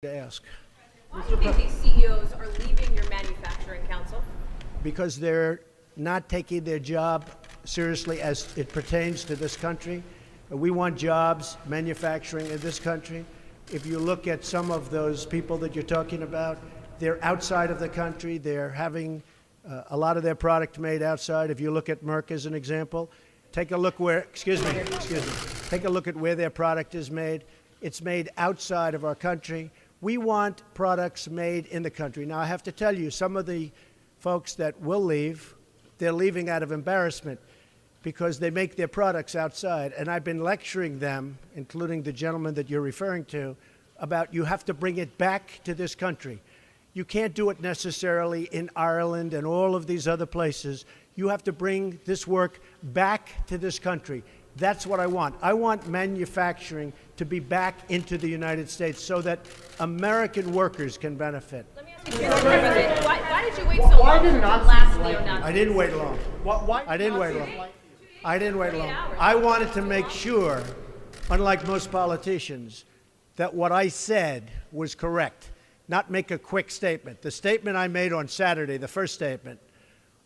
to ask. Why do you think these CEOs are leaving your manufacturing council? Because they're not taking their job seriously as it pertains to this country. We want jobs, manufacturing in this country. If you look at some of those people that you're talking about, they're outside of the country. They're having a lot of their product made outside. If you look at Merck as an example, take a look where, take a look at where their product is made. It's made outside of our country. We want products made in the country. Now, I have to tell you, some of the folks that will leave, they're leaving out of embarrassment because they make their products outside. And I've been lecturing them, including the gentleman that you're referring to, about you have to bring it back to this country. You can't do it necessarily in Ireland and all of these other places. You have to bring this work back to this country. That's what I want. I want manufacturing to be back into the United States so that American workers can benefit. Let me ask you, President, why did you wait so long for the last neo-Nazi? I didn't wait long. I didn't wait long. I didn't wait long. I wanted to make sure, unlike most politicians, that what I said was correct, not make a quick statement. The statement I made on Saturday, the first statement,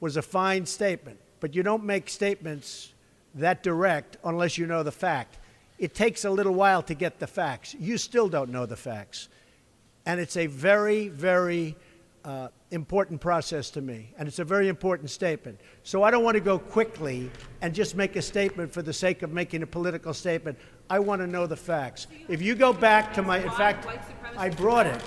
was a fine statement. But you don't make statements that direct unless you know the fact. It takes a little while to get the facts. You still don't know the facts. And it's a very, very important process to me. And it's a very important statement. So I don't want to go quickly and just make a statement for the sake of making a political statement. I want to know the facts. If you go back to my, in fact, I brought it.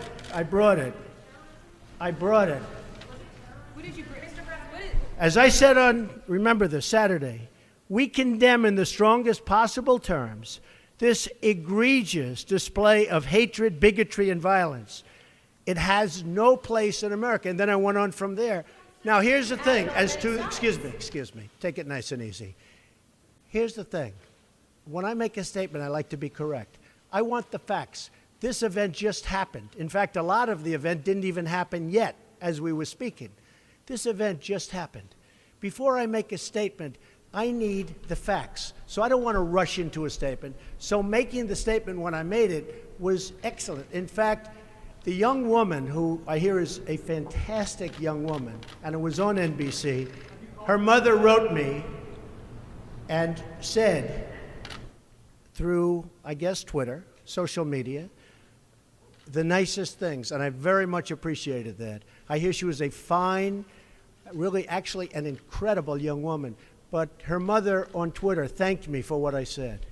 Who did you bring, Mr. President? As I said on, remember this, Saturday, we condemn in the strongest possible terms this egregious display of hatred, bigotry, and violence. It has no place in America. And then I went on from there. Now, here's the thing. Excuse me. Take it nice and easy. Here's the thing. When I make a statement, I like to be correct. I want the facts. This event just happened. In fact, a lot of the event didn't even happen yet as we were speaking. This event just happened. Before I make a statement, I need the facts. So I don't want to rush into a statement. So making the statement when I made it was excellent. In fact, the young woman, who I hear is a fantastic young woman, and it was on NBC, her mother wrote me and said through, I guess, Twitter, social media, the nicest things, and I very much appreciated that. I hear she was a fine, really actually an incredible young woman. But her mother on Twitter thanked me for what I said.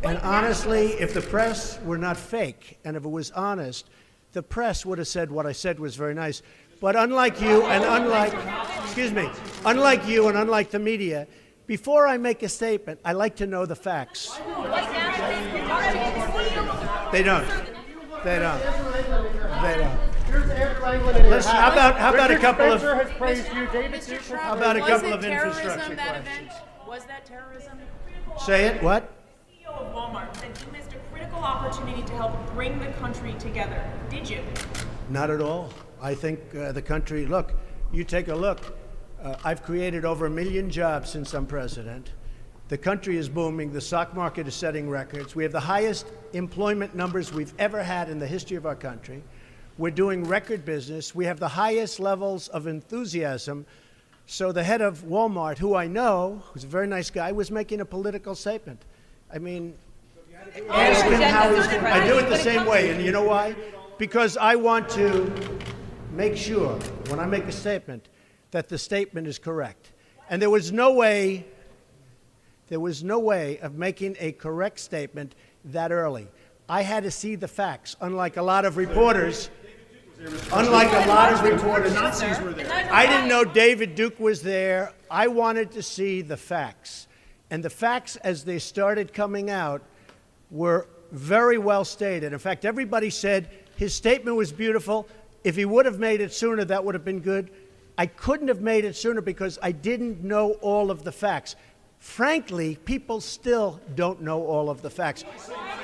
And honestly, if the press were not fake, and if it was honest, the press would have said what I said was very nice. But unlike you and unlike the media, before I make a statement, I like to know the facts. They don't. How about a couple of infrastructure questions? Was that terrorism? Say it. What? The CEO of Walmart said you missed a critical opportunity to help bring the country together. Did you? Not at all. I think the country, look, you take a look. I've created over 1 million jobs since I'm president. The country is booming. The stock market is setting records. We have the highest employment numbers we've ever had in the history of our country. We're doing record business. We have the highest levels of enthusiasm. So the head of Walmart, who I know, who's a very nice guy, was making a political statement. I mean, ask him how he's doing. I do it the same way, and you know why? Because I want to make sure, when I make a statement, that the statement is correct. And there was no way of making a correct statement that early. I had to see the facts, unlike a lot of reporters. Nazis were there. I didn't know David Duke was there. I wanted to see the facts. And the facts, as they started coming out, were very well stated. In fact, everybody said his statement was beautiful. If he would have made it sooner, that would have been good. I couldn't have made it sooner because I didn't know all of the facts. Frankly, people still don't know all of the facts.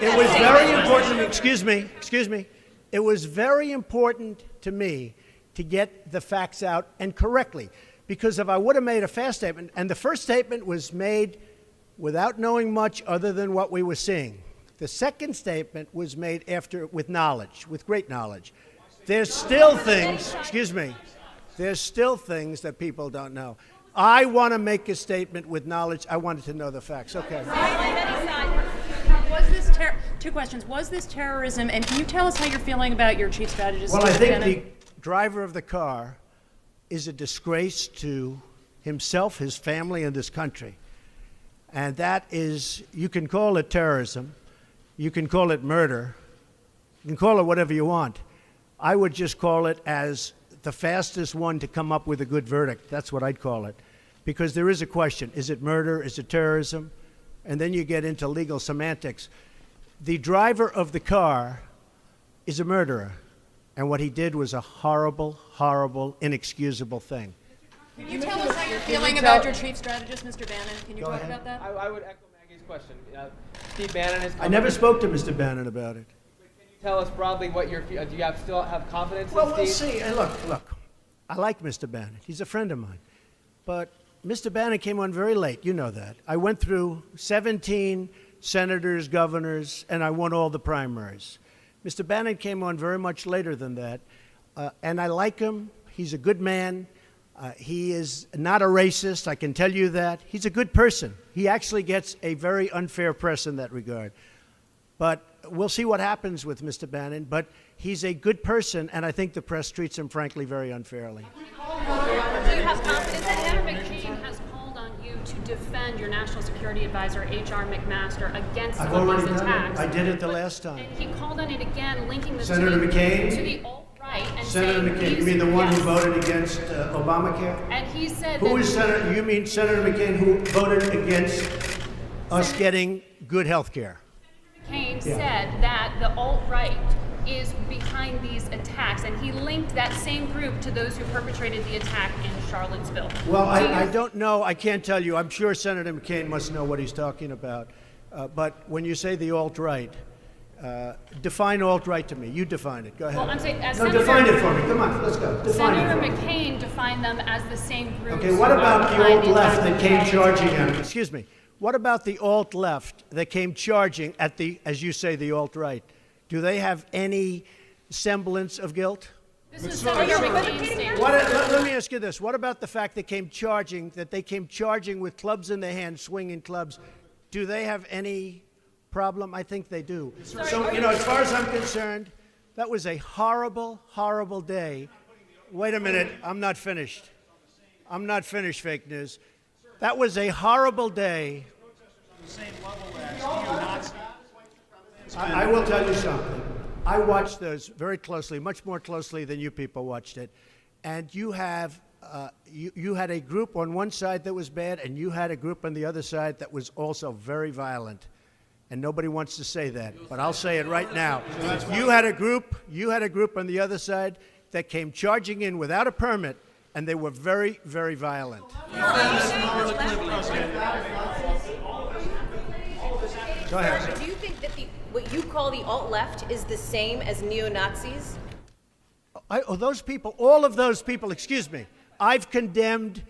It was very important, excuse me. It was very important to me to get the facts out and correctly. Because if I would have made a fast statement, and the first statement was made without knowing much other than what we were seeing. The second statement was made after, with knowledge, with great knowledge. There's still things, excuse me, there's still things that people don't know. I want to make a statement with knowledge. I wanted to know the facts. Okay. Was this two questions. Was this terrorism? And can you tell us how you're feeling about your chief strategist? Well, I Mr. think Bannon? the driver of the car is a disgrace to himself, his family, and this country. And that is, you can call it terrorism, you can call it murder, you can call it whatever you want. I would just call it as the fastest one to come up with a good verdict. That's what I'd call it. Because there is a question. Is it murder? Is it terrorism? And then you get into legal semantics. The driver of the car is a murderer. And what he did was a horrible, horrible, inexcusable thing. Can you tell us how you're feeling about your chief strategist, Mr. Bannon? Can you talk about that? I would echo Maggie's question. Steve Bannon is. I never spoke to Mr. Bannon about it. Can you tell us broadly what your? Do you still have confidence Well, in we'll Steve? see. Hey, look. I like Mr. Bannon. He's a friend of mine. But Mr. Bannon came on very late. You know that. I went through 17 senators, governors, and I won all the primaries. Mr. Bannon came on very much later than that. And I like him. He's a good man. He is not a racist. I can tell you that. He's a good person. He actually gets a very unfair press in that regard. But we'll see what happens with Mr. Bannon. But he's a good person, and I think the press treats him, frankly, very unfairly. Do you have confidence that Senator McCain has called on you to defend your National Security Advisor, H.R. McMaster, against I've some of already these done attacks? it. I did it the last time. And he called on it again, linking this Senator to McCain? the alt-right and Senator saying McCain, you these- mean the one who yes. voted against Obamacare? And he said Who that is Senator? You mean Senator McCain who voted against us getting good health care? McCain said that the alt-right is behind these attacks, and he linked that same group to those who perpetrated the attack in Charlottesville. Well, I don't know. I can't tell you. I'm sure Senator McCain must know what he's talking about. But when you say the alt-right, define alt-right to me. You define it. Go ahead. Well, I'm saying, as No, Senator, define it for me. Come on, let's go. Define Senator it for me. McCain defined them as the same group. Okay, what about the alt-left that came charging at him? Excuse me. What about the alt-left that came charging at the, as you say, the alt-right? Do they have any semblance of guilt? This is Senator McCain's statement. Let me ask you this. What about the fact that they came charging with clubs in their hands, swinging clubs? Do they have any problem? I think they do. So, as far as I'm concerned, that was a horrible, horrible day. Wait a minute. I'm not finished. I'm not finished, fake news. That was a horrible day. I will tell you something. I watched those very closely, much more closely than you people watched it. And you have, you had a group on one side that was bad, and you had a group on the other side that was also very violent. And nobody wants to say that, but I'll say it right now. You had a group on the other side that came charging in without a permit, and they were very, very violent. Go ahead. Do you think that what you call the alt-left is the same as neo-Nazis? Those people, all of those people, excuse me, I've condemned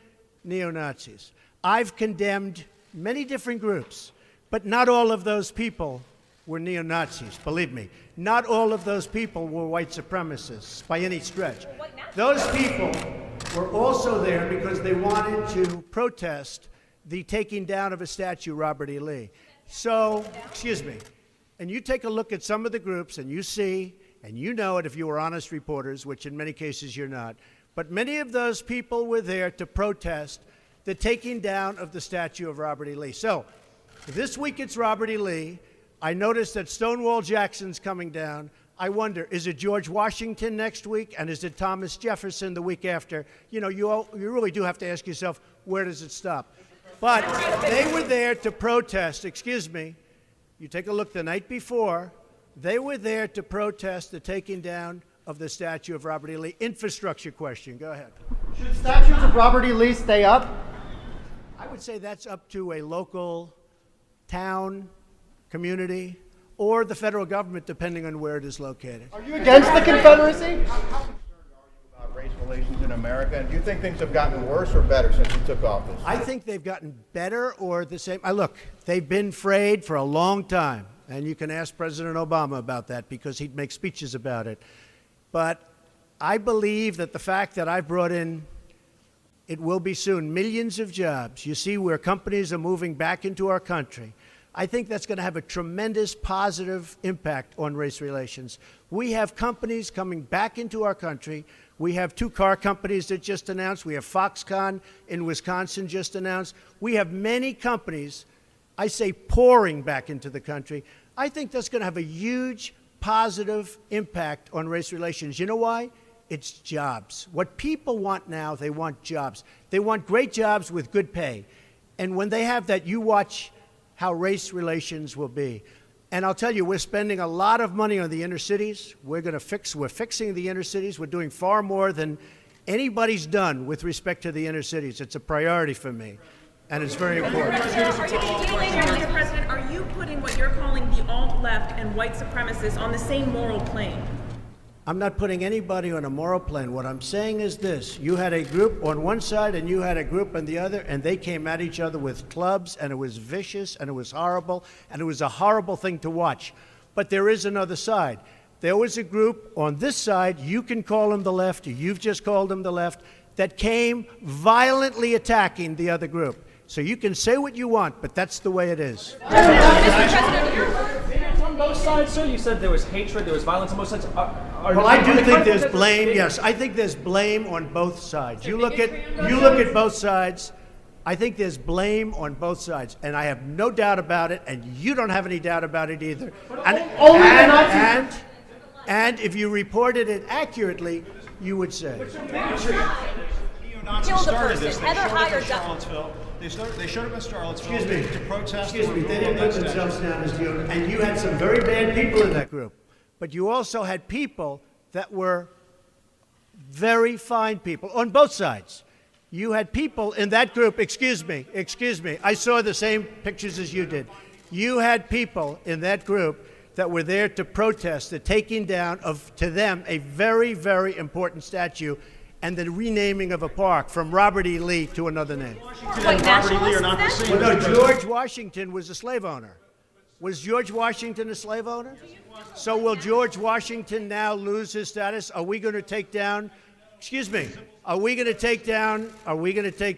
neo-Nazis. I've condemned many different groups, but not all of those people were neo-Nazis, believe me. Not all of those people were white supremacists by any stretch. Those people were also there because they wanted to protest the taking down of a statue, Robert E. Lee. So, excuse me, and you take a look at some of the groups and you see, and you know it if you were honest reporters, which in many cases you're not, but many of those people were there to protest the taking down of the statue of Robert E. Lee. So, this week it's Robert E. Lee. I noticed that Stonewall Jackson's coming down. I wonder, is it George Washington next week, and is it Thomas Jefferson the week after? You know, you really do have to ask yourself, where does it stop? But they were there to protest, excuse me, you take a look the night before, they were there to protest the taking down of the statue of Robert E. Lee. Infrastructure question, go ahead. Should statues of Robert E. Lee stay up? I would say that's up to a local town, community, or the federal government, depending on where it is located. Are you against the Confederacy? How concerned are you about race relations in America? And do you think things have gotten worse or better since you took office? I think they've gotten better or the same. Look, they've been frayed for a long time, And you can ask President Obama about that because he'd make speeches about it. But I believe that the fact that I brought in, it will be soon, millions of jobs. You see where companies are moving back into our country. I think that's going to have a tremendous positive impact on race relations. We have companies coming back into our country. We have 2 car companies that just announced. We have Foxconn in Wisconsin just announced. We have many companies, I say, pouring back into the country. I think that's going to have a huge positive impact on race relations. You know why? It's jobs. What people want now, they want jobs. They want great jobs with good pay. And when they have that, you watch how race relations will be. And I'll tell you, we're spending a lot of money on the inner cities. We're fixing the inner cities. We're doing far more than anybody's done with respect to the inner cities. It's a priority for me, and it's very important. Mr. President, are you putting what you're calling the alt-left and white supremacists on the same moral plane? I'm not putting anybody on a moral plane. What I'm saying is this. You had a group on one side and you had a group on the other, and they came at each other with clubs, and it was vicious, and it was horrible, and it was a horrible thing to watch. But there is another side. There was a group on this side, you can call them the left, you've just called them the left, that came violently attacking the other group. So you can say what you want, but that's the way it is. On both sides, sir, you said there was hatred, there was violence on both sides. Well, I do think there's blame. Yes, I think there's blame on both sides. You look at both sides. I think there's blame on both sides, and I have no doubt about it, and you don't have any doubt about it either. And if you reported it accurately, you would say. Neo-Nazis started this. They showed up in Charlottesville. They showed up in Charlottesville to protest. Excuse me. They didn't put themselves down as neo, and you had some very bad people in that group. But you also had people that were very fine people on both sides. You had people in that group, excuse me, I saw the same pictures as you did. You had people in that group that were there to protest the taking down of, to them, a very, very important statue and the renaming of a park from Robert E. Lee to another name. Robert E. Lee are not the same. Well, no, George Washington was a slave owner. Was George Washington a slave owner? So will George Washington now lose his status? Are we going to take down, are we going to take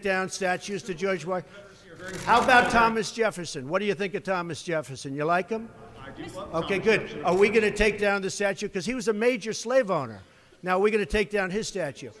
down statues to George Washington? How about Thomas Jefferson? What do you think of Thomas Jefferson? You like him? I do love Okay, good. Are we going to take down the statue? Because he was a major slave owner. Now we're going to take down his statue.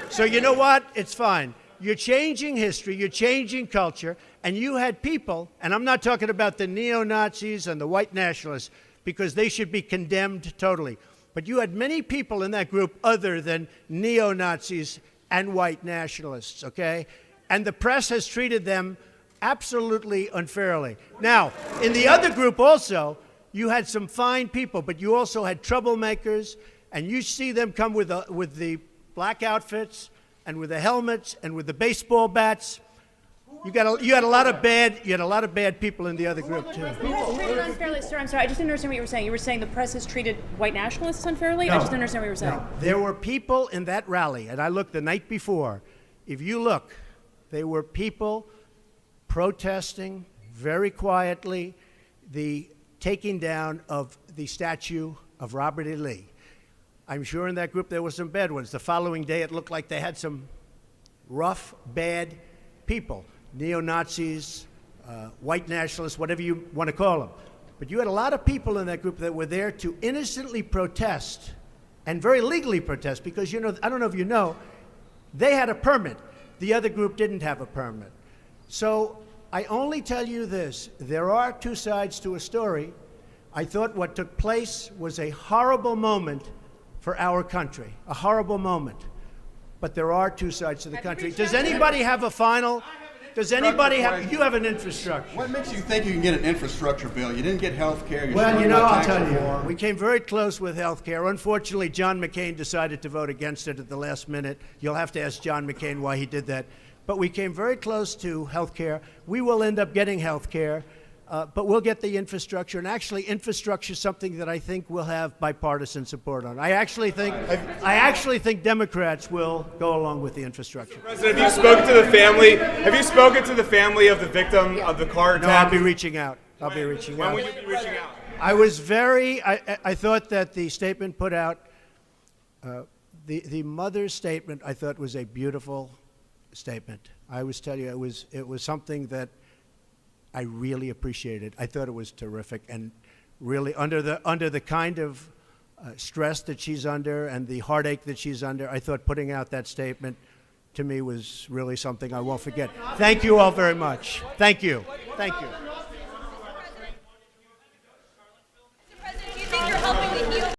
So you know what? It's fine. You're changing history, you're changing culture, and you had people, and I'm not talking about the neo-Nazis and the white nationalists, because they should be condemned totally. But you had many people in that group other than neo-Nazis and white nationalists, okay? And the press has treated them absolutely unfairly. Now, in the other group also, you had some fine people, but you also had troublemakers, and you see them come with the black outfits and with the helmets and with the baseball bats. You had a lot of bad people in the other group too. Treated unfairly, sir. I'm sorry, I just didn't understand what you were saying. You were saying the press has treated white nationalists unfairly? No, I just didn't understand what you were saying. No. There were people in that rally, and I looked the night before. If you look, there were people protesting very quietly the taking down of the statue of Robert E. Lee. I'm sure in that group there were some bad ones. The following day it looked like they had some rough, bad people, neo-Nazis, white nationalists, whatever you want to call them. But you had a lot of people in that group that were there to innocently protest and very legally protest because, you know, I don't know if you know, they had a permit. The other group didn't have a permit. So I only tell you this, there are two sides to a story. I thought what took place was a horrible moment for our country, a horrible moment. But there are two sides to the country. Does anybody have a final? Does anybody have? You have an infrastructure. What makes you think you can get an infrastructure bill? You didn't get health care. Well, you know, I'll tell you, we came very close with health care. Unfortunately, John McCain decided to vote against it at the last minute. You'll have to ask John McCain why he did that. But we came very close to health care. We will end up getting health care. But we'll get the infrastructure, and actually infrastructure is something that I think will have bipartisan support on. I actually think Democrats will go along with the infrastructure. President, have you spoken to the family? Have you spoken to the family of the victim of the car attack? No, I'll be reaching out. When will you be reaching out? I was very, I thought that the statement put out, the mother's statement, I thought was a beautiful statement. I always tell you, it was something that I really appreciated. I thought it was terrific, and really under the kind of stress that she's under and the heartache that she's under, I thought putting out that statement to me was really something I won't forget. Thank you all very much. Thank you. Thank you.